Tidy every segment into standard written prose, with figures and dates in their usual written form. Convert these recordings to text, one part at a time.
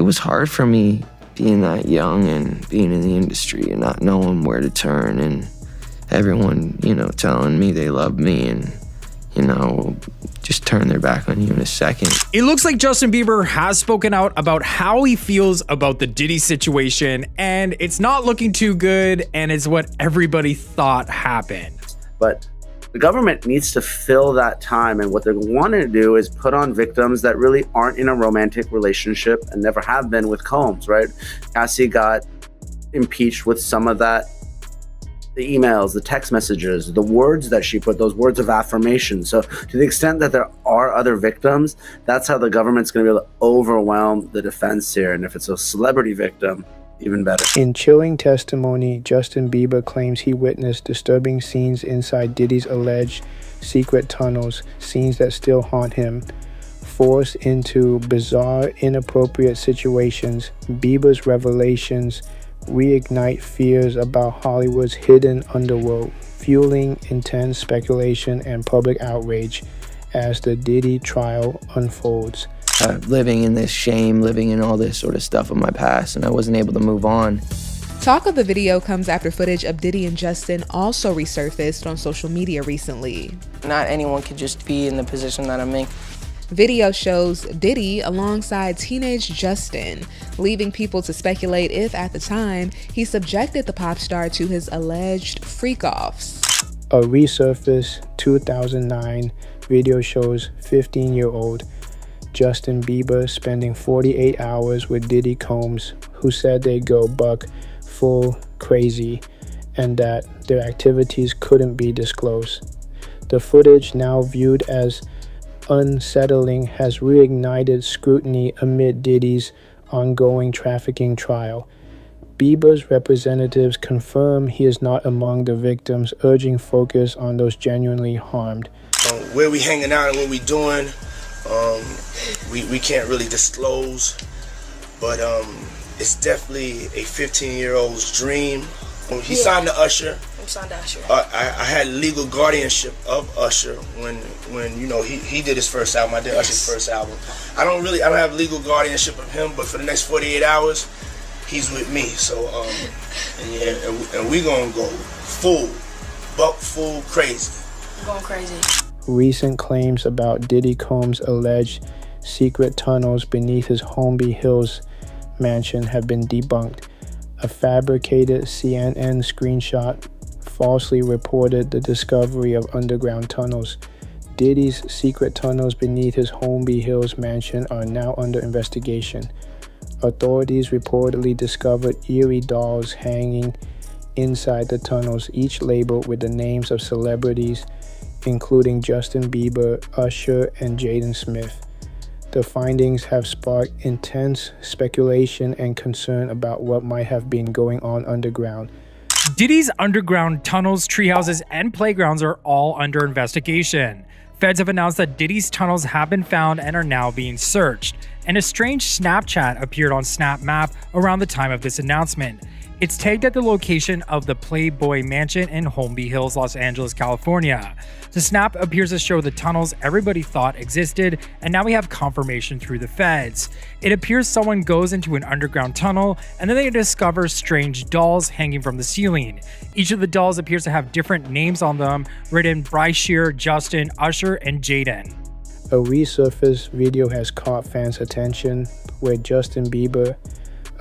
was hard for me being that young and being in the industry and not knowing where to turn, and everyone, you know, telling me they love me and, you know, just turn their back on you in a second. It looks like Justin Bieber has spoken out about how he feels about the Diddy situation, and it's not looking too good, and it's what everybody thought happened. But the government needs to fill that time, and what they're wanting to do is put on victims that really aren't in a romantic relationship and never have been with Combs, right? Cassie got impeached with some of that, the emails, the text messages, the words that she put, those words of affirmation. So to the extent that there are other victims, that's how the government's going to be able to overwhelm the defense here. And if it's a celebrity victim, even better. In chilling testimony, Justin Bieber claims he witnessed disturbing scenes inside Diddy's alleged secret tunnels, scenes that still haunt him. Forced into bizarre, inappropriate situations, Bieber's revelations reignite fears about Hollywood's hidden underworld, fueling intense speculation and public outrage as the Diddy trial unfolds. Living in this shame, living in all this sort of stuff of my past, and I wasn't able to move on. Talk of the video comes after footage of Diddy and Justin also resurfaced on social media recently. Not anyone could just be in the position that I'm in. Video shows Diddy alongside teenage Justin, leaving people to speculate if, at the time, he subjected the pop star to his alleged freak-offs. A Resurfaced 2009 video shows 15-year-old Justin Bieber spending 48 hours with Diddy Combs, who said they'd go buck full crazy and that their activities couldn't be disclosed. The footage, now viewed as unsettling, has reignited scrutiny amid Diddy's ongoing trafficking trial. Bieber's representatives confirm he is not among the victims, urging focus on those genuinely harmed. Where we hanging out and what we doing, we can't really disclose, but it's definitely a 15-year-old's dream. He signed to Usher. I'm signed to Usher. I had legal guardianship of Usher when you know he did his first album. I did Usher's first album. I don't have legal guardianship of him, but for the next 48 hours, he's with me. So and we gonna go full crazy. I'm going crazy. Recent claims about Diddy Combs' alleged secret tunnels beneath his Holmby Hills mansion have been debunked. A fabricated CNN screenshot falsely reported the discovery of underground tunnels. Diddy's secret tunnels beneath his Holmby Hills mansion are now under investigation. Authorities reportedly discovered eerie dolls hanging inside the tunnels, each labeled with the names of celebrities, including Justin Bieber, Usher, and Jaden Smith. The findings have sparked intense speculation and concern about what might have been going on underground. Diddy's underground tunnels, treehouses, and playgrounds are all under investigation. Feds have announced that Diddy's tunnels have been found and are now being searched, and a strange Snapchat appeared on Snap Map around the time of this announcement. It's tagged at the location of the Playboy Mansion in Holmby Hills, Los Angeles, California. The snap appears to show the tunnels everybody thought existed, and now we have confirmation through the feds. It appears someone goes into an underground tunnel, and then they discover strange dolls hanging from the ceiling. Each of the dolls appears to have different names on them, written Bryce Shear, Justin, Usher, and Jaden. A resurfaced video has caught fans' attention, where Justin Bieber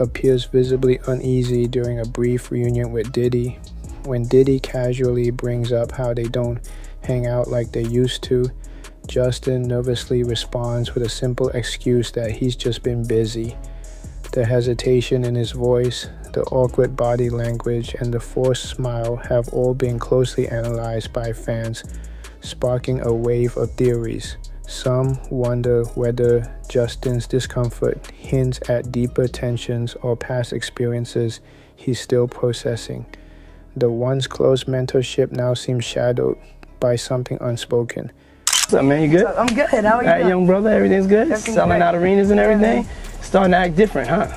appears visibly uneasy during a brief reunion with Diddy. When Diddy casually brings up how they don't hang out like they used to, Justin nervously responds with a simple excuse that he's just been busy. The hesitation in his voice, the awkward body language, and the forced smile have all been closely analyzed by fans, sparking a wave of theories. Some wonder whether Justin's discomfort hints at deeper tensions or past experiences he's still processing. The once close mentorship now seems shadowed by something unspoken. What's up, man? You good? I'm good. How are you? All right, young brother, everything's good? Everything's Selling great. out arenas and everything? Starting to act different, huh?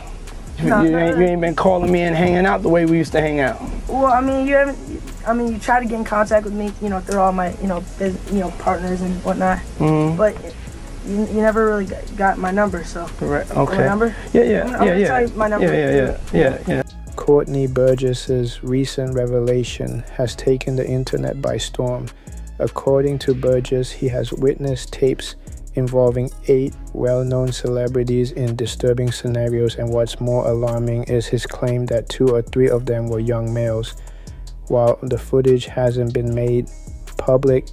You ain't been calling me and hanging out the way we used to hang out. Well, I mean, you try to get in contact with me, through all my, partners and whatnot. Mm-hmm. But, you never really got my number, so. Right. Okay. My number? Yeah. I'm gonna tell you my number. Yeah. Courtney Burgess's recent revelation has taken the internet by storm. According to Burgess, he has witnessed tapes involving 8 well-known celebrities in disturbing scenarios, and what's more alarming is his claim that 2 or 3 of them were young males. While the footage hasn't been made public,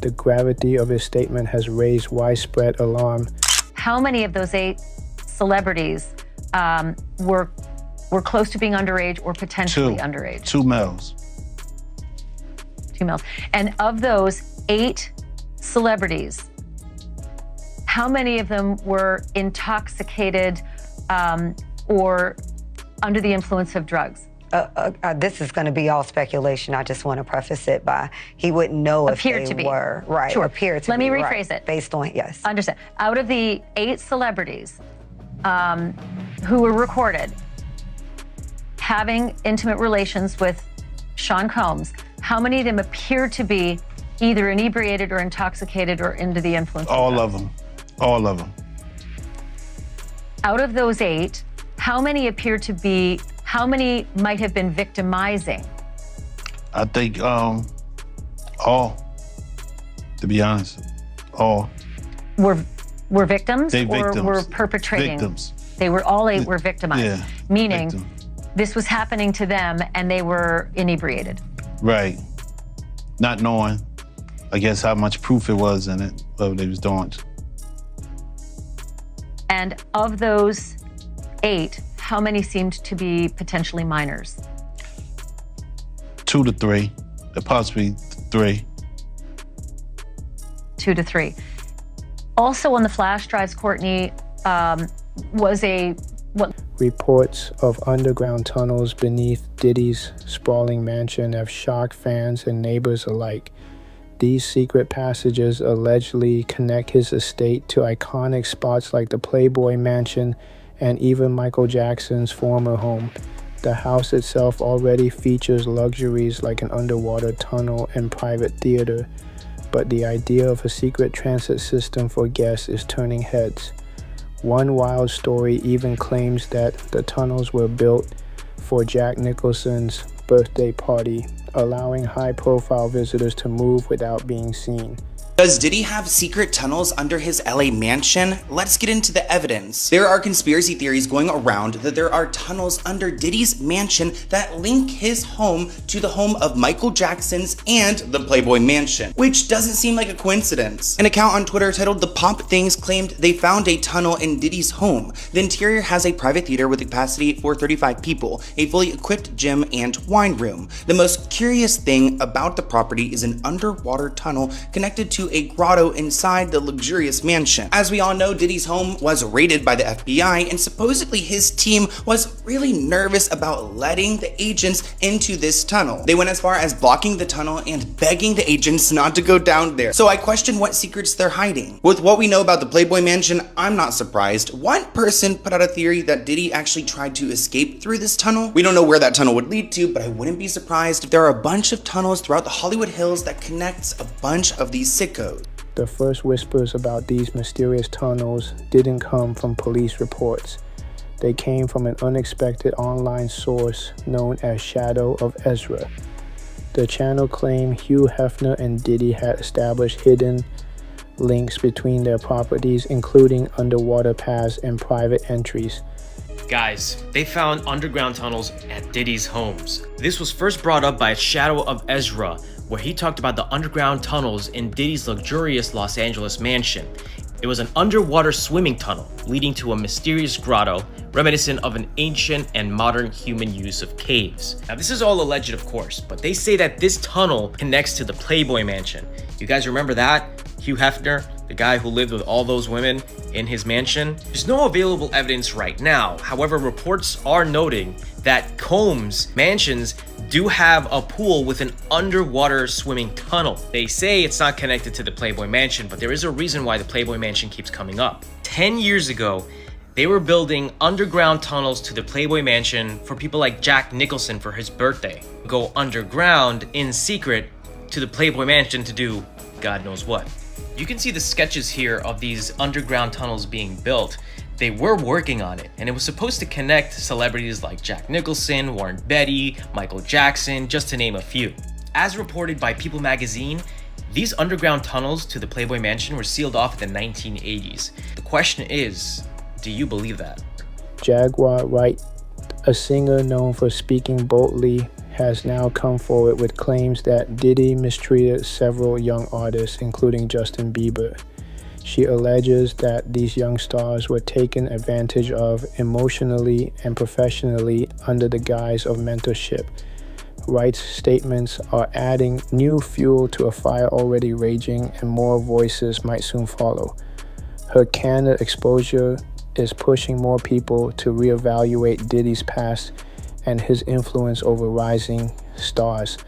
the gravity of his statement has raised widespread alarm. How many of those 8 celebrities were close to being underage or potentially underage? 2 males. 2 males. And of those 8 celebrities, how many of them were intoxicated or under the influence of drugs? This is going to be all speculation. I just want to preface it by he wouldn't know if they were. Right. Sure. Appear to Let be. me rephrase it. Based on, yes. Understand. Out of the 8 celebrities who were recorded having intimate relations with Sean Combs, how many of them appeared to be either inebriated or intoxicated or under the influence? All of them. All of them. Out of those 8, how many might have been victimizing? I think all, to be honest, all. Were victims They or victims. were perpetrating? Victims. They were all 8 were victimized. Yeah. Meaning Victim. this was happening to them and they were inebriated. Right. Not knowing, I guess, how much proof it was in it, what they was doing. And of those 8, how many seemed to be potentially minors? 2 to 3, possibly 3. 2 to 3. Also on the flash drives, Courtney, was Reports of underground tunnels beneath Diddy's sprawling mansion have shocked fans and neighbors alike. These secret passages allegedly connect his estate to iconic spots like the Playboy Mansion and even Michael Jackson's former home. The house itself already features luxuries like an underwater tunnel and private theater, but the idea of a secret transit system for guests is turning heads. One wild story even claims that the tunnels were built for Jack Nicholson's birthday party, allowing high-profile visitors to move without being seen. Does Diddy have secret tunnels under his LA mansion? Let's get into the evidence. There are conspiracy theories going around that there are tunnels under Diddy's mansion that link his home to the home of Michael Jackson's and the Playboy Mansion, which doesn't seem like a coincidence. An account on Twitter titled The Pop Things claimed they found a tunnel in Diddy's home. The interior has a private theater with a capacity for 35 people, a fully equipped gym, and wine room. The most curious thing about the property is an underwater tunnel connected to a grotto inside the luxurious mansion. As we all know, Diddy's home was raided by the FBI, and supposedly his team was really nervous about letting the agents into this tunnel. They went as far as blocking the tunnel and begging the agents not to go down there. So I question what secrets they're hiding. With what we know about the Playboy Mansion, I'm not surprised. One person put out a theory that Diddy actually tried to escape through this tunnel. We don't know where that tunnel would lead to, but I wouldn't be surprised if there are a bunch of tunnels throughout the Hollywood Hills that connects a bunch of these sickos. The first whispers about these mysterious tunnels didn't come from police reports. They came from an unexpected online source known as Shadow of Ezra. The channel claimed Hugh Hefner and Diddy had established hidden links between their properties, including underwater paths and private entries. Guys, they found underground tunnels at Diddy's homes. This was first brought up by Shadow of Ezra, where he talked about the underground tunnels in Diddy's luxurious Los Angeles mansion. It was an underwater swimming tunnel leading to a mysterious grotto, reminiscent of an ancient and modern human use of caves. Now this is all alleged, of course, but they say that this tunnel connects to the Playboy Mansion. You guys remember that? Hugh Hefner, the guy who lived with all those women in his mansion? There's no available evidence right now. However, reports are noting that Combs mansions do have a pool with an underwater swimming tunnel. They say it's not connected to the Playboy Mansion, but there is a reason why the Playboy Mansion keeps coming up. 10 years ago, they were building underground tunnels to the Playboy Mansion for people like Jack Nicholson for his birthday. Go underground in secret to the Playboy Mansion to do God knows what. You can see the sketches here of these underground tunnels being built. They were working on it, and it was supposed to connect celebrities like Jack Nicholson, Warren Beatty, Michael Jackson, just to name a few. As reported by People magazine, these underground tunnels to the Playboy Mansion were sealed off in the 1980s. The question is, do you believe that? Jaguar Wright, a singer known for speaking boldly, has now come forward with claims that Diddy mistreated several young artists, including Justin Bieber. She alleges that these young stars were taken advantage of emotionally and professionally under the guise of mentorship. Wright's statements are adding new fuel to a fire already raging, and more voices might soon follow. Her candid exposure is pushing more people to reevaluate Diddy's past and his influence over rising stars.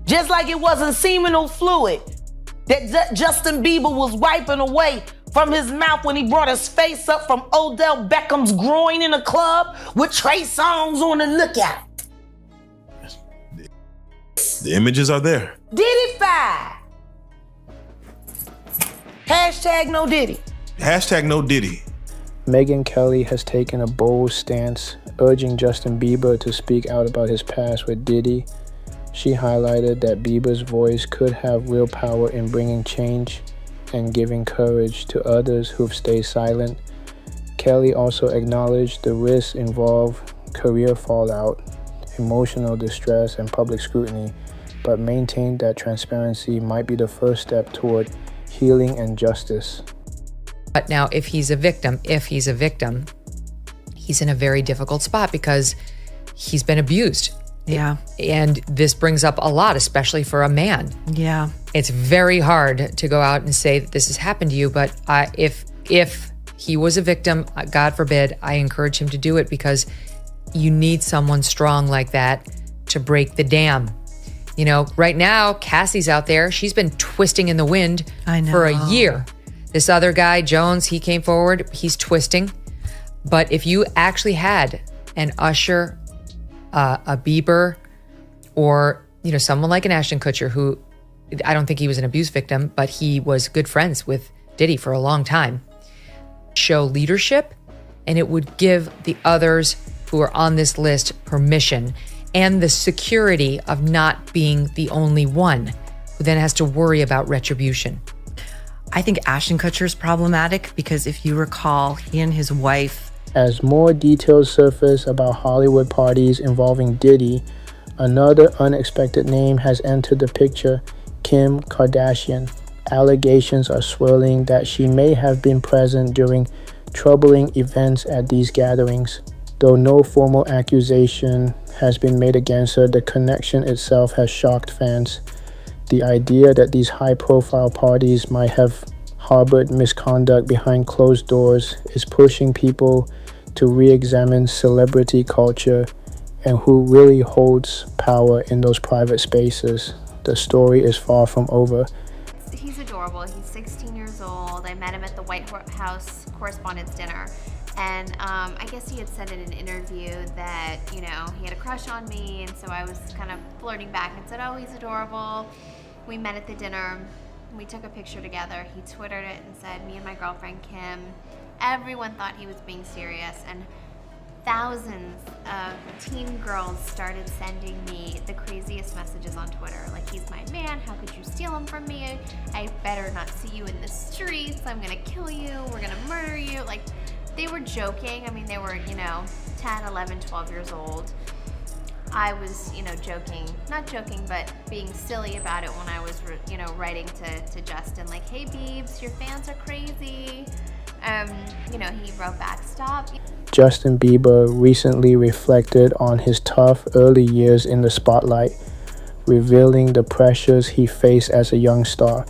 Just like it wasn't seminal fluid that Justin Bieber was wiping away from his mouth when he brought his face up from Odell Beckham's groin in a club with Trey Songz on the lookout. The images are there. Diddy-fied. Hashtag no Diddy. Hashtag no Diddy. Megyn Kelly has taken a bold stance, urging Justin Bieber to speak out about his past with Diddy. She highlighted that Bieber's voice could have real power in bringing change and giving courage to others who've stayed silent. Kelly also acknowledged the risks involved: career fallout, emotional distress, and public scrutiny, but maintained that transparency might be the first step toward healing and justice. But now, if he's a victim, he's in a very difficult spot because he's been abused. Yeah. And this brings up a lot, especially for a man. Yeah. It's very hard to go out and say that this has happened to you, but if he was a victim, God forbid, I encourage him to do it, because you need someone strong like that to break the dam. You know, right now, Cassie's out there. She's been twisting in the wind for a year. This other guy, Jones, he came forward. He's twisting. But if you actually had an Usher, a Bieber, or, you know, someone like an Ashton Kutcher, who I don't think he was an abuse victim, but he was good friends with Diddy for a long time, show leadership, and it would give the others who are on this list permission and the security of not being the only one who then has to worry about retribution. I think Ashton Kutcher is problematic because if you recall, he and his wife. As more details surface about Hollywood parties involving Diddy, another unexpected name has entered the picture: Kim Kardashian. Allegations are swirling that she may have been present during troubling events at these gatherings. Though no formal accusation has been made against her, the connection itself has shocked fans. The idea that these high-profile parties might have harbored misconduct behind closed doors is pushing people to re-examine celebrity culture and who really holds power in those private spaces. The story is far from over. He's adorable. He's 16 years old. I met him at the White House Correspondents' Dinner. And I guess he had said in an interview that, you know, he had a crush on me, and so I was kind of flirting back and said, oh, he's adorable. We met at the dinner. We took a picture together. He Twittered it and said, me and my girlfriend Kim. Everyone thought he was being serious, and thousands of teen girls started sending me the craziest messages on Twitter. Like, he's my man, how could you steal him from me? I better not see you in the streets. I'm gonna kill you. We're gonna murder you. Like, they were joking. I mean, they were, 10, 11, 12 years old. I was, joking, not joking, but being silly about it when I was, writing to Justin, like, hey, Biebs, your fans are crazy. He wrote back, stop. Justin Bieber recently reflected on his tough early years in the spotlight, revealing the pressures he faced as a young star.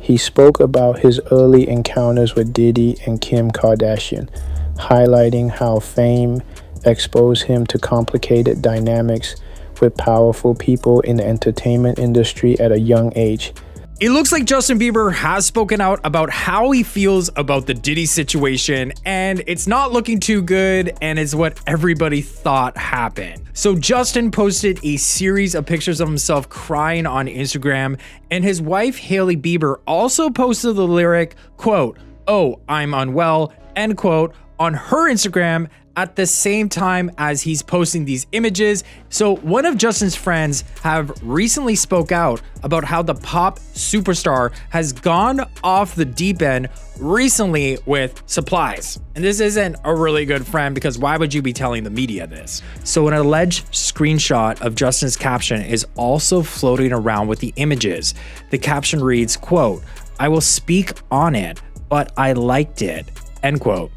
He spoke about his early encounters with Diddy and Kim Kardashian, highlighting how fame exposed him to complicated dynamics with powerful people in the entertainment industry at a young age. It looks like Justin Bieber has spoken out about how he feels about the Diddy situation, and it's not looking too good, and it's what everybody thought happened. So Justin posted a series of pictures of himself crying on Instagram, and his wife Hailey Bieber also posted the lyric, quote, "Oh, I'm unwell," end quote, on her Instagram at the same time as he's posting these images. So one of Justin's friends have recently spoke out about how the pop superstar has gone off the deep end recently with supplies. And this isn't a really good friend, because why would you be telling the media this? So an alleged screenshot of Justin's caption is also floating around with the images. The caption reads, quote, "I will speak on it, but I liked it," end quote.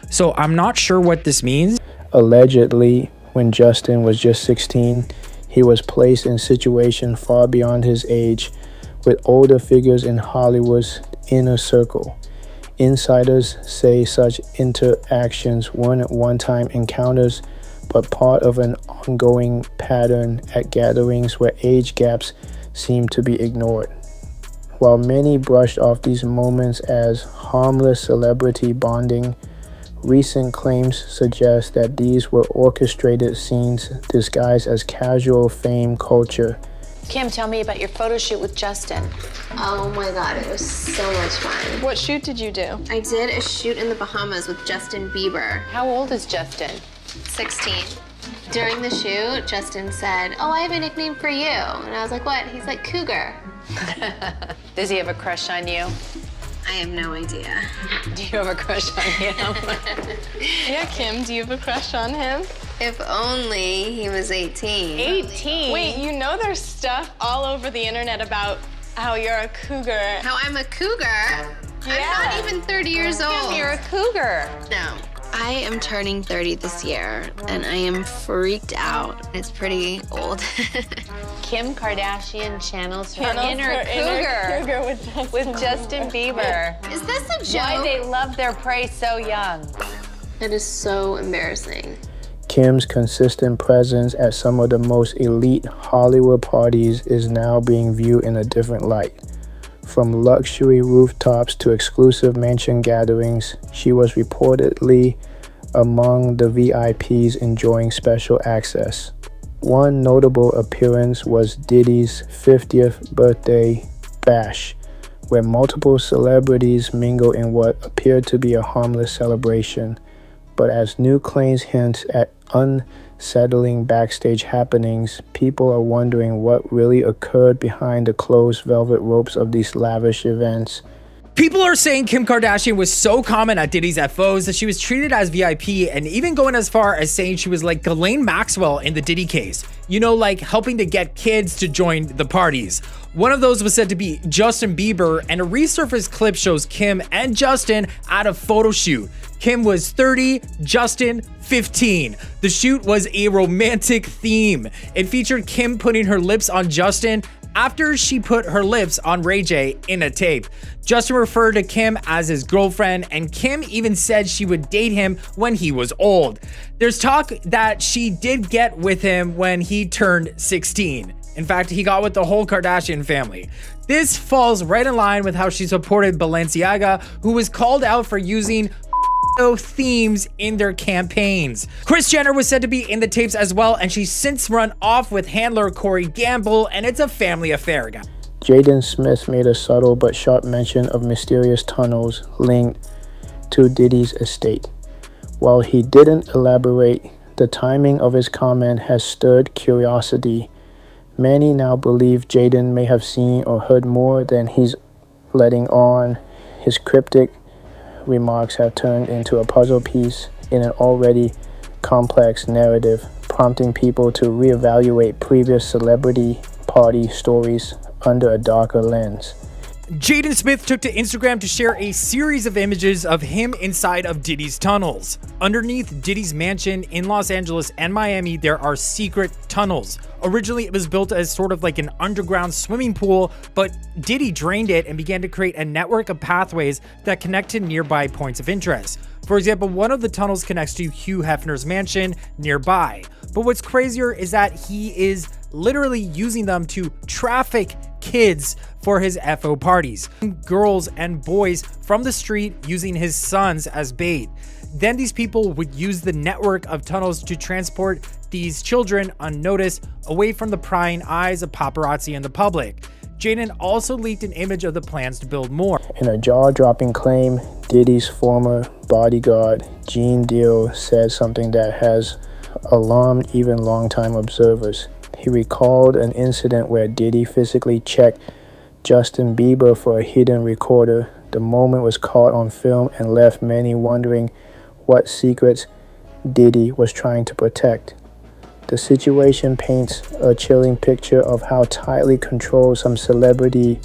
So I'm not sure what this means. Allegedly, when Justin was just 16, he was placed in situations far beyond his age with older figures in Hollywood's inner circle. Insiders say such interactions weren't one-time encounters, but part of an ongoing pattern at gatherings where age gaps seem to be ignored. While many brushed off these moments as harmless celebrity bonding, recent claims suggest that these were orchestrated scenes disguised as casual fame culture. Kim, tell me about your photo shoot with Justin. Oh my God, it was so much fun. What shoot did you do? I did a shoot in the Bahamas with Justin Bieber. How old is Justin? 16. During the shoot, Justin said, "Oh, I have a nickname for you." And I was like, "What?" He's like, "Cougar." Does he have a crush on you? I have no idea. Do you have a crush on him? Yeah, Kim, do you have a crush on him? If only he was 18. 18? Wait, you know there's stuff all over the internet about how you're a cougar. How I'm a cougar? Yeah. I'm not even 30 years old. Kim, you're a cougar. No. I am turning 30 this year, and I am freaked out. It's pretty old. Kim Kardashian channels her inner cougar with Justin Bieber. Is this a joke? Why they love their prey so young. That is so embarrassing. Kim's consistent presence at some of the most elite Hollywood parties is now being viewed in a different light. From luxury rooftops to exclusive mansion gatherings, she was reportedly among the VIPs enjoying special access. One notable appearance was Diddy's 50th birthday bash, where multiple celebrities mingled in what appeared to be a harmless celebration. But as new claims hint at unsettling backstage happenings, people are wondering what really occurred behind the closed velvet ropes of these lavish events. People are saying Kim Kardashian was so common at Diddy's FOs that she was treated as VIP, and even going as far as saying she was like Ghislaine Maxwell in the Diddy case. You know, like helping to get kids to join the parties. One of those was said to be Justin Bieber, and a resurfaced clip shows Kim and Justin at a photo shoot. Kim was 30, Justin 15. The shoot was a romantic theme. It featured Kim putting her lips on Justin after she put her lips on Ray J in a tape. Justin referred to Kim as his girlfriend, and Kim even said she would date him when he was old. There's talk that she did get with him when he turned 16. In fact, he got with the whole Kardashian family. This falls right in line with how she supported Balenciaga, who was called out for using themes in their campaigns. Kris Jenner was said to be in the tapes as well, and she's since run off with handler Corey Gamble, and it's a family affair, guys. Jaden Smith made a subtle but sharp mention of mysterious tunnels linked to Diddy's estate. While he didn't elaborate, the timing of his comment has stirred curiosity. Many now believe Jaden may have seen or heard more than he's letting on. His cryptic remarks have turned into a puzzle piece in an already complex narrative, prompting people to reevaluate previous celebrity party stories under a darker lens. Jaden Smith took to Instagram to share a series of images of him inside of Diddy's tunnels. Underneath Diddy's mansion in Los Angeles and Miami, there are secret tunnels. Originally, it was built as sort of like an underground swimming pool, but Diddy drained it and began to create a network of pathways that connect to nearby points of interest. For example, one of the tunnels connects to Hugh Hefner's mansion nearby. But what's crazier is that he is literally using them to traffic kids for his FO parties, girls and boys from the street using his sons as bait. Then these people would use the network of tunnels to transport these children unnoticed away from the prying eyes of paparazzi and the public. Jaden also leaked an image of the plans to build more. In a jaw-dropping claim, Diddy's former bodyguard, Gene Deal, said something that has alarmed even longtime observers. He recalled an incident where Diddy physically checked Justin Bieber for a hidden recorder. The moment was caught on film and left many wondering what secrets Diddy was trying to protect. The situation paints a chilling picture of how tightly controlled some celebrity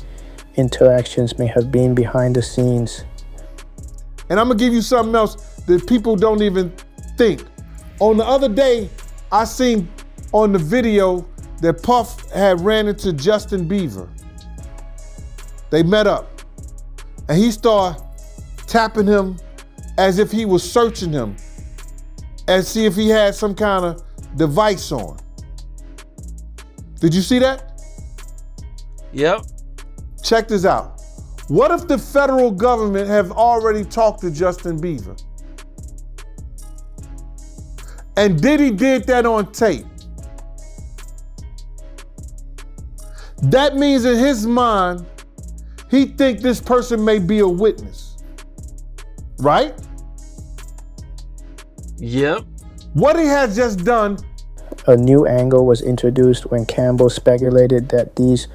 interactions may have been behind the scenes. And I'm gonna give you something else that people don't even think. On the other day, I seen on the video that Puff had ran into Justin Bieber. They met up, and he started tapping him as if he was searching him and see if he had some kind of device on. Did you see that? Yep. Check this out. What if the federal government have already talked to Justin Bieber? And Diddy did that on tape. That means in his mind, he think this person may be a witness. Right? Yep. What he has just done. A new angle was introduced when Campbell speculated that these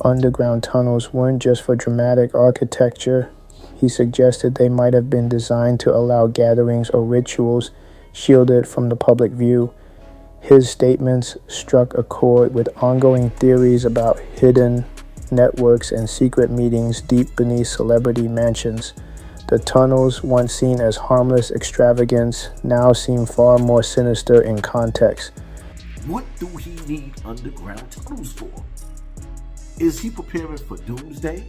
underground tunnels weren't just for dramatic architecture. He suggested they might have been designed to allow gatherings or rituals shielded from the public view. His statements struck a chord with ongoing theories about hidden networks and secret meetings deep beneath celebrity mansions. The tunnels, once seen as harmless extravagance, now seem far more sinister in context. What do he need underground tunnels for? Is he preparing for doomsday?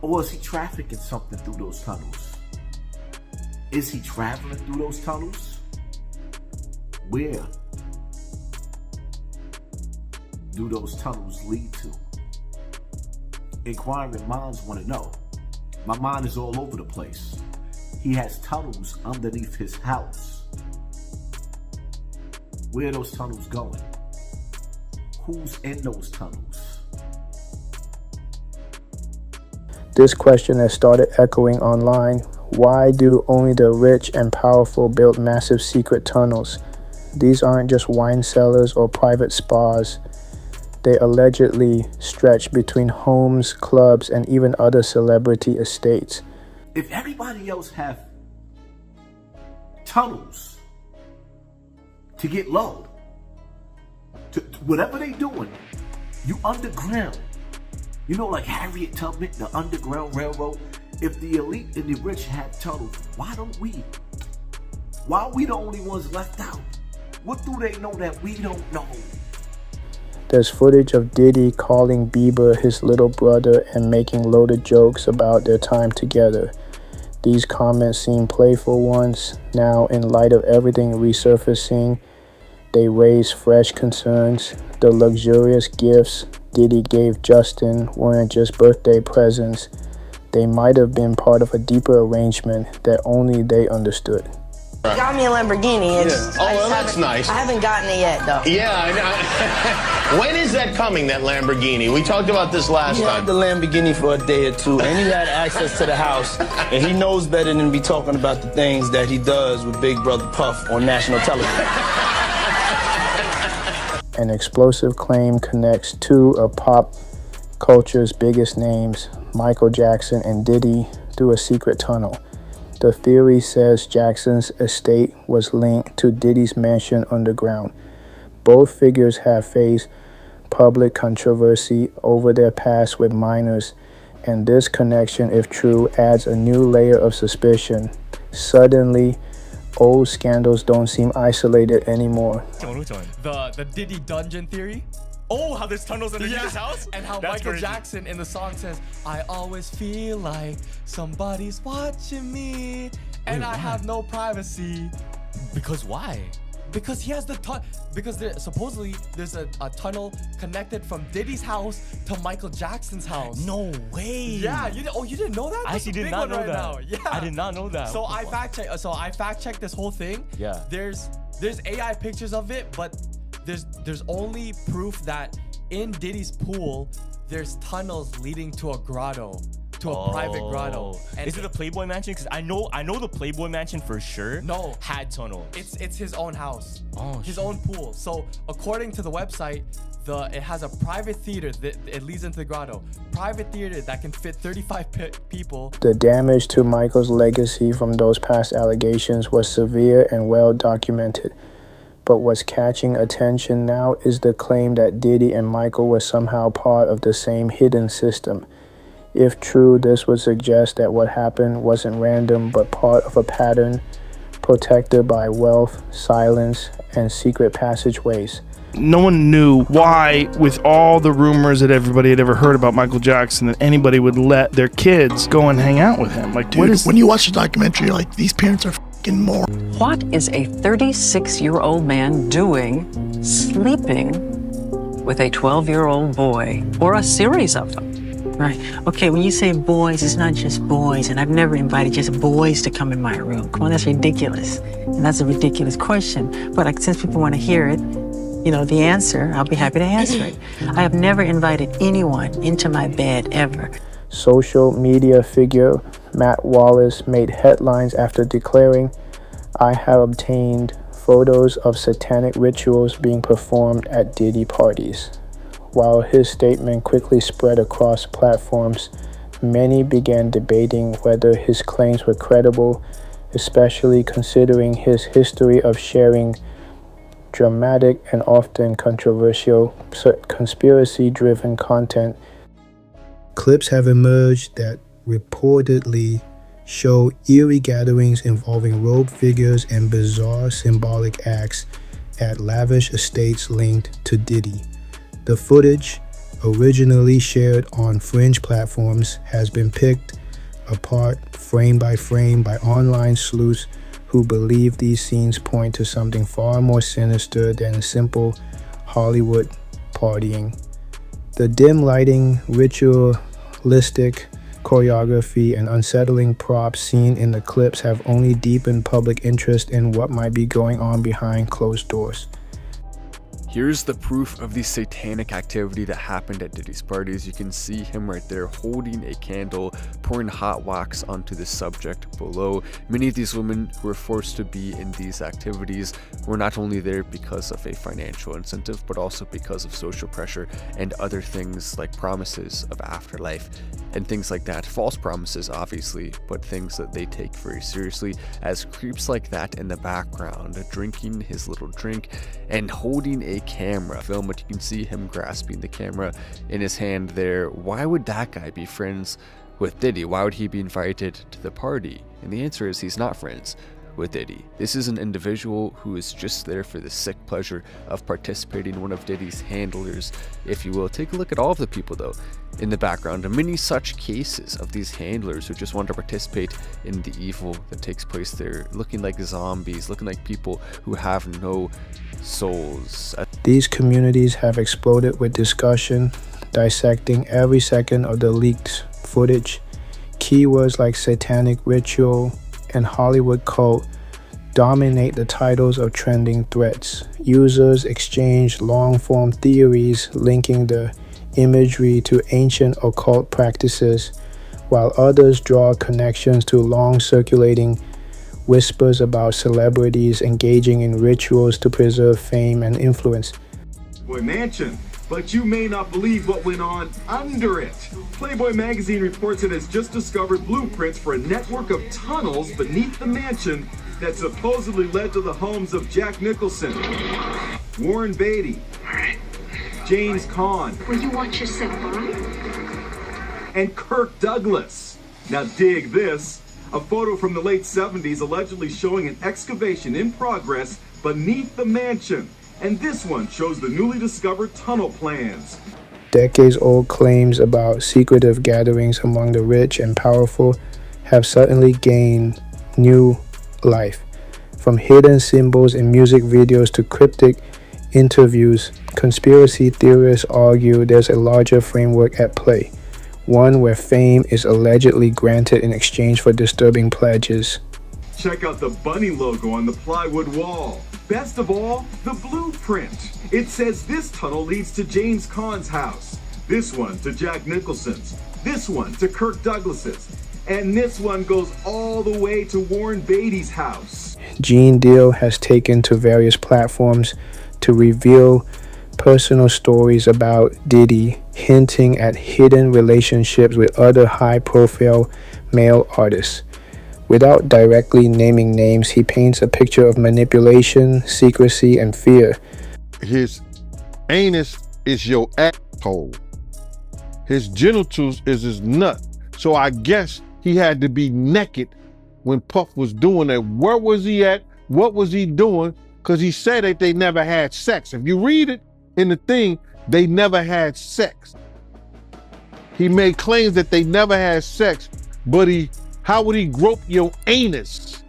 Or is he trafficking something through those tunnels? Is he traveling through those tunnels? Where do those tunnels lead to? Inquiring minds want to know. My mind is all over the place. He has tunnels underneath his house. Where are those tunnels going? Who's in those tunnels? This question has started echoing online. Why do only the rich and powerful build massive secret tunnels? These aren't just wine cellars or private spas. They allegedly stretch between homes, clubs, and even other celebrity estates. If everybody else have tunnels to get low, to whatever they doing, you underground. You know, like Harriet Tubman, the Underground Railroad. If the elite and the rich have tunnels, why don't we? Why are we the only ones left out? What do they know that we don't know? There's footage of Diddy calling Bieber his little brother and making loaded jokes about their time together. These comments seem playful ones. Now, in light of everything resurfacing, they raise fresh concerns. The luxurious gifts Diddy gave Justin weren't just birthday presents. They might have been part of a deeper arrangement that only they understood. Got me a Lamborghini. And Yeah. Oh, well, that's nice. I haven't gotten it yet, though. Yeah, I know. When is that coming, that Lamborghini? We talked about this last He time. had the Lamborghini for a day or two, and he had access to the house, and he knows better than to be talking about the things that he does with Big Brother Puff on national television. An explosive claim connects two of pop culture's biggest names, Michael Jackson and Diddy, through a secret tunnel. The theory says Jackson's estate was linked to Diddy's mansion underground. Both figures have faced public controversy over their past with minors, and this connection, if true, adds a new layer of suspicion. Suddenly, old scandals don't seem isolated anymore. The Diddy dungeon theory. Oh, how there's tunnels under his house? And how That's Michael crazy. Jackson in the song says, I always feel like somebody's watching me, and I have no privacy. Because why? Because he has supposedly there's a tunnel connected from Diddy's house to Michael Jackson's house. No way. Yeah, you didn't know that? I actually did not know that. Yeah. I did not know that. So I fact checked this whole thing. Yeah. There's AI pictures of it, but there's only proof that in Diddy's pool there's tunnels leading to a grotto. To a private grotto. And is it the Playboy Mansion? Because I know the Playboy Mansion for sure. No, had tunnels. It's his own house. Oh, his own pool. So according to the website, it has a private theater that it leads into the grotto. Private theater that can fit 35 people. The damage to Michael's legacy from those past allegations was severe and well documented. But what's catching attention now is the claim that Diddy and Michael were somehow part of the same hidden system. If true, this would suggest that what happened wasn't random, but part of a pattern protected by wealth, silence, and secret passageways. No one knew why, with all the rumors that everybody had ever heard about Michael Jackson, that anybody would let their kids go and hang out with him. Like, dude, when you watch the documentary, you're like, these parents are fucking morons. What is a 36-year-old man doing sleeping with a 12-year-old boy, or a series of them? Right. Okay, when you say boys, it's not just boys, and I've never invited just boys to come in my room. Come on, that's ridiculous. And that's a ridiculous question. But since people want to hear it, the answer, I'll be happy to answer it. I have never invited anyone into my bed, ever. Social media figure Matt Wallace made headlines after declaring, "I have obtained photos of satanic rituals being performed at Diddy parties." While his statement quickly spread across platforms, many began debating whether his claims were credible, especially considering his history of sharing dramatic and often controversial conspiracy-driven content. Clips have emerged that reportedly show eerie gatherings involving robed figures and bizarre symbolic acts at lavish estates linked to Diddy. The footage, originally shared on fringe platforms, has been picked apart frame by frame by online sleuths who believe these scenes point to something far more sinister than simple Hollywood partying. The dim lighting, ritualistic choreography, and unsettling props seen in the clips have only deepened public interest in what might be going on behind closed doors. Here's the proof of the satanic activity that happened at Diddy's parties. You can see him right there holding a candle, pouring hot wax onto the subject below. Many of these women who were forced to be in these activities were not only there because of a financial incentive, but also because of social pressure and other things like promises of afterlife and things like that. False promises, obviously, but things that they take very seriously, as creeps like that in the background, drinking his little drink and holding a camera. Film it, you can see him grasping the camera in his hand there. Why would that guy be friends with Diddy? Why would he be invited to the party? And the answer is he's not friends with Diddy. This is an individual who is just there for the sick pleasure of participating, one of Diddy's handlers, if you will. Take a look at all of the people though in the background, and many such cases of these handlers who just want to participate in the evil that takes place there, looking like zombies, looking like people who have no souls. These communities have exploded with discussion, dissecting every second of the leaked footage. Keywords like satanic ritual and Hollywood cult dominate the titles of trending threads. Users exchange long-form theories linking the imagery to ancient occult practices, while others draw connections to long-circulating whispers about celebrities engaging in rituals to preserve fame and influence. Playboy Mansion, but you may not believe what went on under it. Playboy magazine reports it has just discovered blueprints for a network of tunnels beneath the mansion that supposedly led to the homes of Jack Nicholson, Warren Beatty, James Caan, Will you watch yourself, all right? and Kirk Douglas. Now dig this, a photo from the late 70s allegedly showing an excavation in progress beneath the mansion. And this one shows the newly discovered tunnel plans. Decades-old claims about secretive gatherings among the rich and powerful have suddenly gained new life. From hidden symbols in music videos to cryptic interviews, conspiracy theorists argue there's a larger framework at play, one where fame is allegedly granted in exchange for disturbing pledges. Check out the bunny logo on the plywood wall. Best of all, the blueprint. It says this tunnel leads to James Caan's house, this one to Jack Nicholson's, this one to Kirk Douglas's, and this one goes all the way to Warren Beatty's house. Gene Deal has taken to various platforms to reveal personal stories about Diddy, hinting at hidden relationships with other high-profile male artists. Without directly naming names, he paints a picture of manipulation, secrecy, and fear. His anus is your asshole. His genitals is his nut. So I guess he had to be naked when Puff was doing that. Where was he at? What was he doing? Because he said that they never had sex. If you read it in the thing, they never had sex. He made claims that they never had sex, but how would he grope your anus?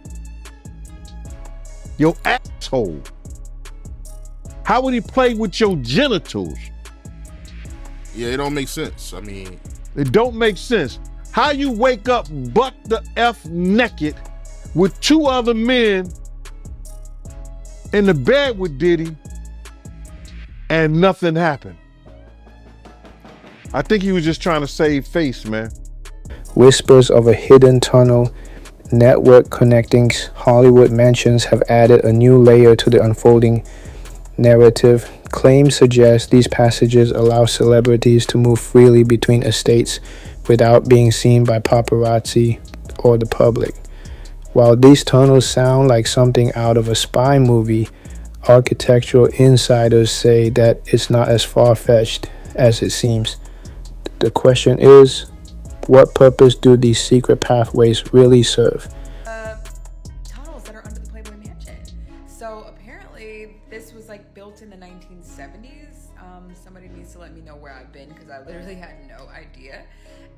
Your asshole? How would he play with your genitals? Yeah, it don't make sense. I mean, it don't make sense. How you wake up butt the F naked with two other men in the bed with Diddy and nothing happened? I think he was just trying to save face, man. Whispers of a hidden tunnel network connecting Hollywood mansions have added a new layer to the unfolding narrative. Claims suggest these passages allow celebrities to move freely between estates without being seen by paparazzi or the public. While these tunnels sound like something out of a spy movie, architectural insiders say that it's not as far-fetched as it seems. The question is, what purpose do these secret pathways really serve? Tunnels that are under the Playboy Mansion. So apparently this was like built in the 1970s. Somebody needs to let me know where I've been because I literally had no idea.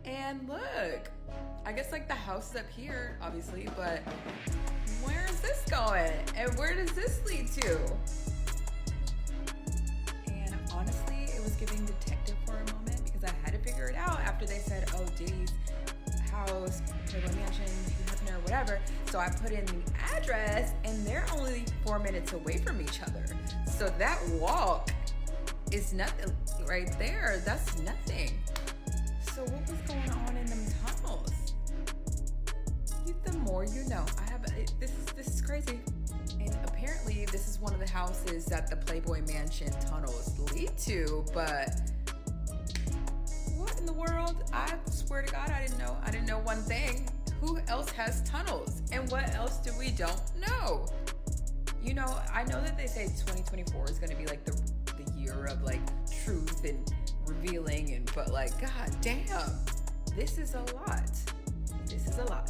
And look, I guess like the house is up here, obviously, but where is this going? And where does this lead to? And honestly, it was giving detective for a moment because I had to figure it out after they said, oh, Diddy's house, Playboy Mansion, Hefner, whatever. So I put in the address and they're only 4 minutes away from each other. So that walk is nothing right there. That's nothing. So what was going on in them tunnels? The more you know. This is crazy. And apparently this is one of the houses that the Playboy Mansion tunnels lead to, but what in the world? I swear to God, I didn't know one thing. Who else has tunnels? And what else do we don't know? You know, I know that they say 2024 is gonna be like the year of like truth and revealing, but like, god damn, this is a lot. This is a lot.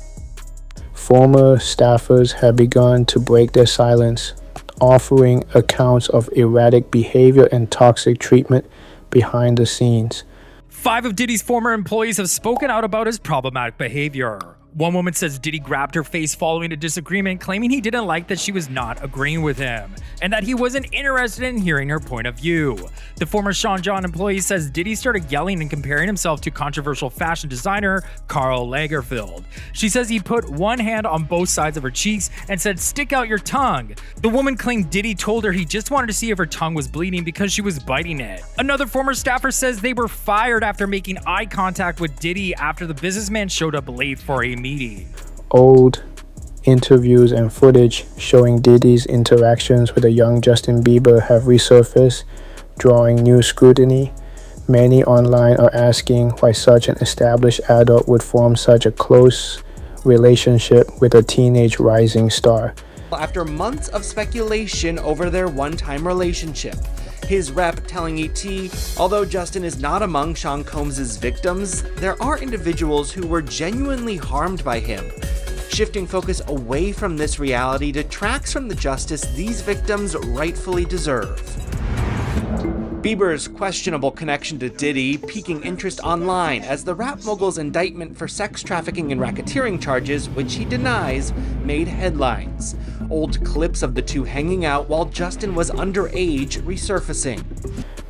Former staffers have begun to break their silence, offering accounts of erratic behavior and toxic treatment behind the scenes. 5 of Diddy's former employees have spoken out about his problematic behavior. One woman says Diddy grabbed her face following a disagreement, claiming he didn't like that she was not agreeing with him, and that he wasn't interested in hearing her point of view. The former Sean John employee says Diddy started yelling and comparing himself to controversial fashion designer Karl Lagerfeld. She says he put one hand on both sides of her cheeks and said, "Stick out your tongue." The woman claimed Diddy told her he just wanted to see if her tongue was bleeding because she was biting it. Another former staffer says they were fired after making eye contact with Diddy after the businessman showed up late for a meeting. Old interviews and footage showing Diddy's interactions with a young Justin Bieber have resurfaced, drawing new scrutiny. Many online are asking why such an established adult would form such a close relationship with a teenage rising star. After months of speculation over their one-time relationship, his rep telling ET, although Justin is not among Sean Combs' victims, there are individuals who were genuinely harmed by him. Shifting focus away from this reality detracts from the justice these victims rightfully deserve. Bieber's questionable connection to Diddy piquing interest online as the rap mogul's indictment for sex trafficking and racketeering charges, which he denies, made headlines. old clips of the two hanging out while Justin was underage resurfacing.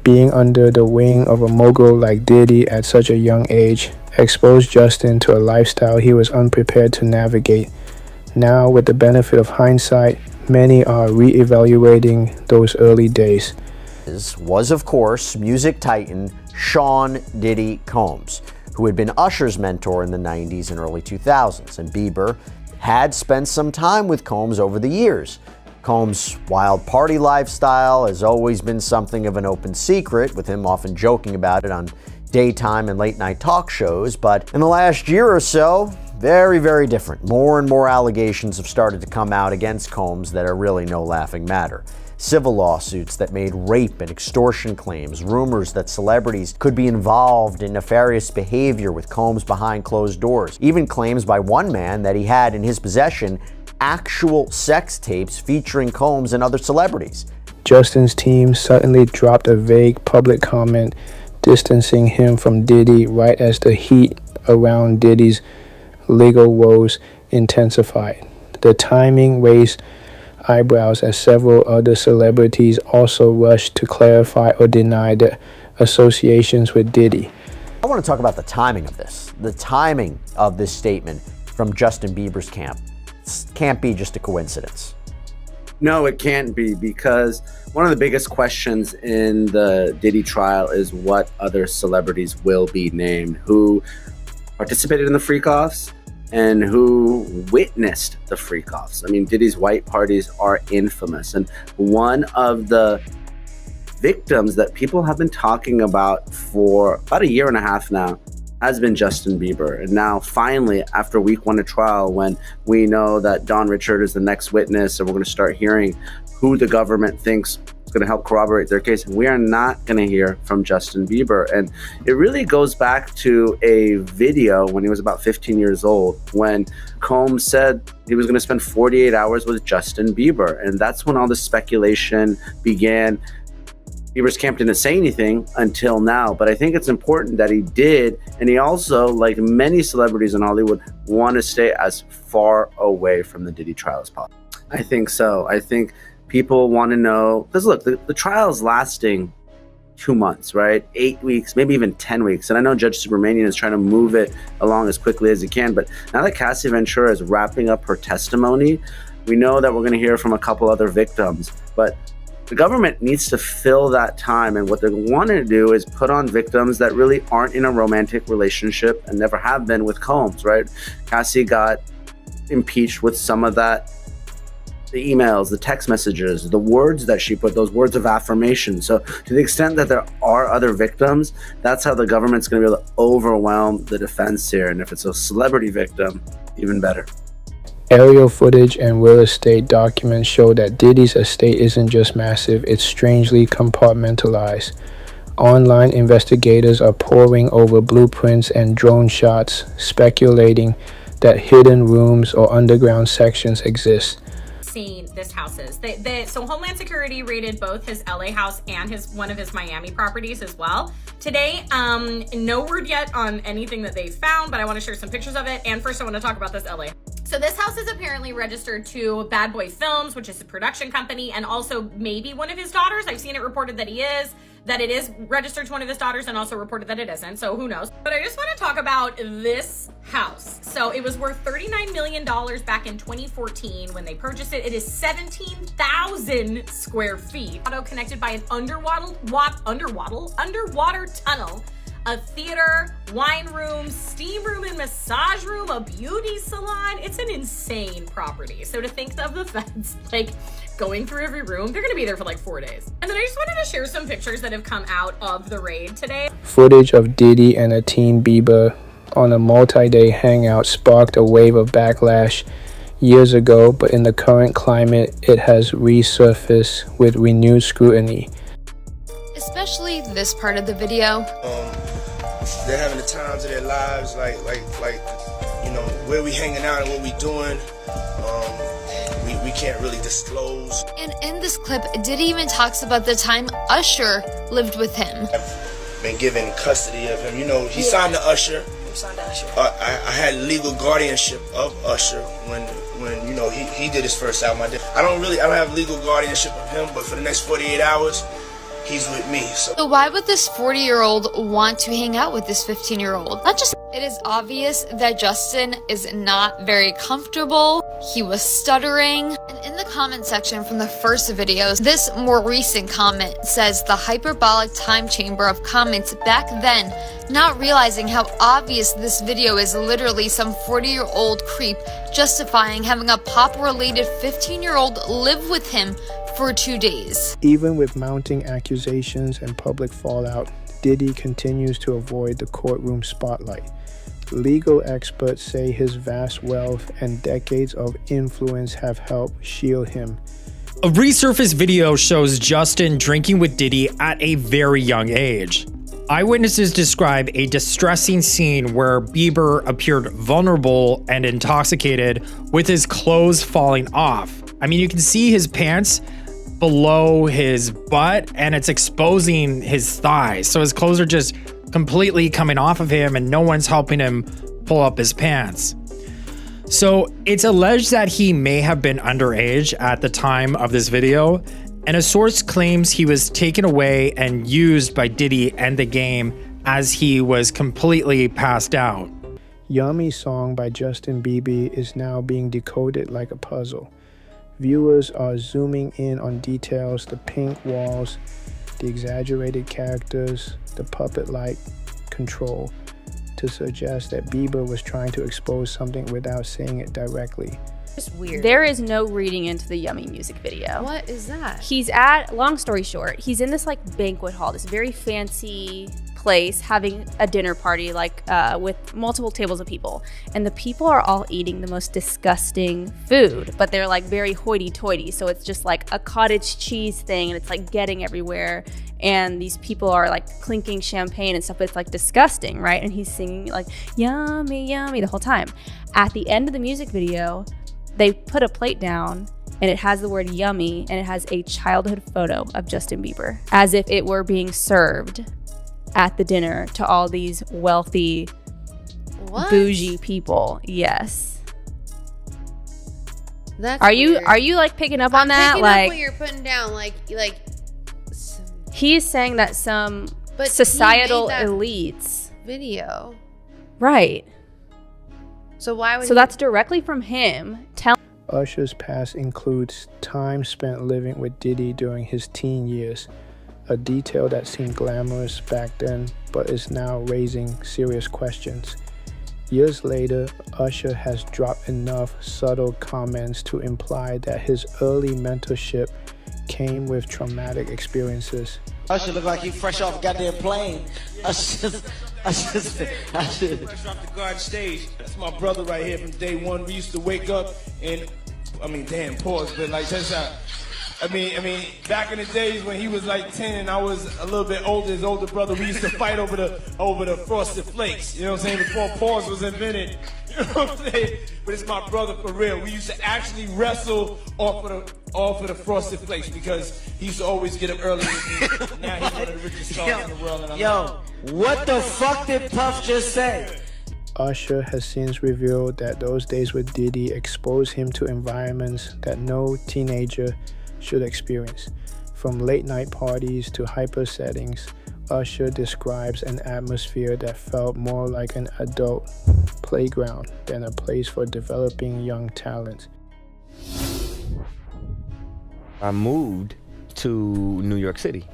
Being under the wing of a mogul like Diddy at such a young age exposed Justin to a lifestyle he was unprepared to navigate. Now, with the benefit of hindsight, many are re-evaluating those early days. Was, of course, music titan Sean Diddy Combs, who had been Usher's mentor in the 90s and early 2000s, and Bieber had spent some time with Combs over the years. Combs' wild party lifestyle has always been something of an open secret, with him often joking about it on daytime and late-night talk shows, but in the last year or so, very, very different. More and more allegations have started to come out against Combs that are really no laughing matter. Civil lawsuits that made rape and extortion claims, rumors that celebrities could be involved in nefarious behavior with Combs behind closed doors, even claims by one man that he had in his possession actual sex tapes featuring Combs and other celebrities. Justin's team suddenly dropped a vague public comment distancing him from Diddy right as the heat around Diddy's legal woes intensified. The timing raised eyebrows as several other celebrities also rushed to clarify or deny their associations with Diddy. I want to talk about the timing of this. The timing of this statement from Justin Bieber's camp. This can't be just a coincidence. No, it can't be, because one of the biggest questions in the Diddy trial is what other celebrities will be named, who participated in the freak-offs and who witnessed the freak-offs. I mean, Diddy's white parties are infamous, and one of the victims that people have been talking about for about a year and a half now has been Justin Bieber. And now finally, after week 1 of trial, when we know that Don Richard is the next witness and we're going to start hearing who the government thinks is going to help corroborate their case, we are not going to hear from Justin Bieber. And it really goes back to a video when he was about 15 years old, when Combs said he was going to spend 48 hours with Justin Bieber. And that's when all the speculation began. Bieber's camp didn't say anything until now, but I think it's important that he did. And he also, like many celebrities in Hollywood, want to stay as far away from the Diddy trial as possible. I think so. I think people want to know, because look, the trial is lasting 2 months, right? 8 weeks, maybe even 10 weeks. And I know Judge Subramanian is trying to move it along as quickly as he can, but now that Cassie Ventura is wrapping up her testimony, we know that we're going to hear from a couple other victims, but the government needs to fill that time, and what they're wanting to do is put on victims that really aren't in a romantic relationship and never have been with Combs, right? Cassie got impeached with some of that, the emails, the text messages, the words that she put, those words of affirmation. So to the extent that there are other victims, that's how the government's going to be able to overwhelm the defense here. And if it's a celebrity victim, even better. Aerial footage and real estate documents show that Diddy's estate isn't just massive, it's strangely compartmentalized. Online investigators are poring over blueprints and drone shots, speculating that hidden rooms or underground sections exist. This house is. So Homeland Security raided both his LA house and one of his Miami properties as well. Today, no word yet on anything that they found, but I want to share some pictures of it. And first I want to talk about this LA. So this house is apparently registered to Bad Boy Films, which is a production company, and also maybe one of his daughters. I've seen it reported that it is registered to one of his daughters, and also reported that it isn't, so who knows. But I just want to talk about this house. So it was worth $39 million back in 2014 when they purchased it. It is 17,000 square feet. Auto connected by an underwater tunnel, a theater, wine room, steam room and massage room, a beauty salon. It's an insane property. So to think of the feds like going through every room, they're gonna be there for like 4 days. And then I just wanted to share some pictures that have come out of the raid today. Footage of Diddy and a Team Bieber on a multi-day hangout sparked a wave of backlash years ago, but in the current climate, it has resurfaced with renewed scrutiny. Especially this part of the video. They're having the times of their lives, like, you know, where we hanging out and what we doing. We can't really disclose. And in this clip, Diddy even talks about the time Usher lived with him. I've been given custody of him. You know, he signed to Usher, signed to Usher? I had legal guardianship of Usher when you know he did his first album. I don't have legal guardianship of him, but for the next 48 hours, he's with me. So why would this 40-year-old want to hang out with this 15-year-old? It is obvious that Justin is not very comfortable. He was stuttering. And in the comment section from the first videos, this more recent comment says the hyperbolic time chamber of comments back then, not realizing how obvious this video is literally some 40-year-old creep justifying having a pop-related 15-year-old live with him for 2 days. Even with mounting accusations and public fallout, Diddy continues to avoid the courtroom spotlight. Legal experts say his vast wealth and decades of influence have helped shield him. A resurfaced video shows Justin drinking with Diddy at a very young age. Eyewitnesses describe a distressing scene where Bieber appeared vulnerable and intoxicated with his clothes falling off. I mean, you can see his pants below his butt and it's exposing his thighs. So his clothes are just completely coming off of him and no one's helping him pull up his pants. So it's alleged that he may have been underage at the time of this video, and a source claims he was taken away and used by Diddy and the game as he was completely passed out. Yummy song by Justin Bieber is now being decoded like a puzzle. Viewers are zooming in on details, the pink walls, the exaggerated characters, the puppet-like control, to suggest that Bieber was trying to expose something without saying it directly. It's weird. There is no reading into the Yummy music video. What is that? He's at, long story short, he's in this like banquet hall, this very fancy place, having a dinner party like with multiple tables of people, and the people are all eating the most disgusting food, but they're like very hoity-toity, so it's just like a cottage cheese thing and it's like getting everywhere, and these people are like clinking champagne and stuff, but it's like disgusting, right? And he's singing like yummy yummy the whole time. At the end of the music video, they put a plate down and it has the word yummy and it has a childhood photo of Justin Bieber, as if it were being served at the dinner to all these wealthy, bougie people. Yes. That's are weird. you like picking up on that? Picking like up what you're putting down, like he's saying that some but societal he made that elites video. Right. So why would So that's directly from him telling Usher's past includes time spent living with Diddy during his teen years, a detail that seemed glamorous back then but is now raising serious questions. Years later, Usher has dropped enough subtle comments to imply that his early mentorship came with traumatic experiences. Usher look like he fresh off a goddamn plane. Usher fresh off the garden stage. That's my brother right here from day one. We used to wake up and, I mean, damn, pause, but like, that's how. I mean, back in the days when he was like 10 and I was a little bit older, his older brother, we used to fight over the Frosted Flakes. You know what I'm saying? Before pause was invented. You know what I'm saying? But it's my brother for real. We used to actually wrestle off of the Frosted Flakes because he used to always get up early with me. Now he's one of the richest stars in the world. And what the fuck did Puff just say? Usher has since revealed that those days with Diddy exposed him to environments that no teenager should experience. From late night parties to hyper settings, Usher describes an atmosphere that felt more like an adult playground than a place for developing young talent. I moved to New York City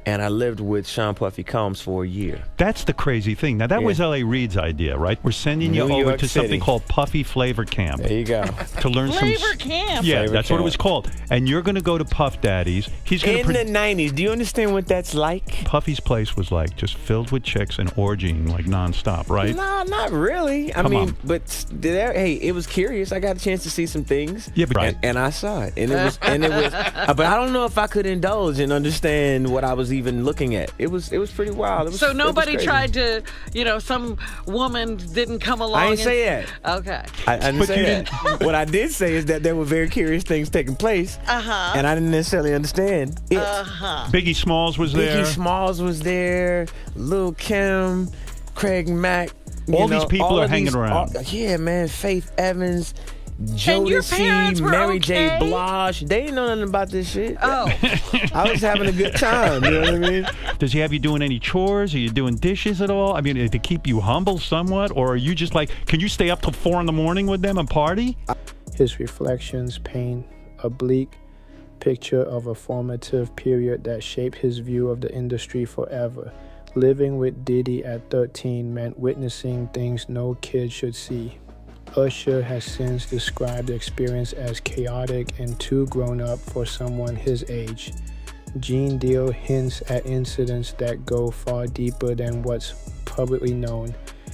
and I lived with Sean Puffy Combs for a year. That's the crazy thing. Now, that was L.A. Reid's idea, right? We're sending you over to something called Puffy Flavor Camp. There you go. To learn Flavor Camp. Yeah, Flavor that's Camp. what it was called. And you're going to go to Puff Daddy's. He's going in the 90s. Do you understand what that's like? Puffy's place was like just filled with chicks and orgying like nonstop, right? No, not really. I mean, but there, hey, it was curious. I got a chance to see some things. Yeah, but and I saw it. And it was but I don't know if I could indulge and understand what I was even looking at. It was pretty wild. So nobody tried to, some woman didn't come along. I didn't say that. Okay. I didn't say that. What I did say is that there were very curious things taking place. And I didn't necessarily understand it. Biggie Smalls was there. Biggie Smalls was there. Lil' Kim, Craig Mack. All these people are hanging around. Yeah, man. Faith Evans, And your parents Jodeci, were Mary J. okay? Blige. They didn't know nothing about this shit. Oh. I was having a good time. You know what I mean? Does he have you doing any chores? Are you doing dishes at all? I mean, to keep you humble somewhat? Or are you just like, can you stay up till 4 a.m. with them and party? His reflections paint a bleak picture of a formative period that shaped his view of the industry forever. Living with Diddy at 13 meant witnessing things no kid should see. Usher has since described the experience as chaotic and too grown up for someone his age. Gene Deal hints at incidents that go far deeper than what's publicly known,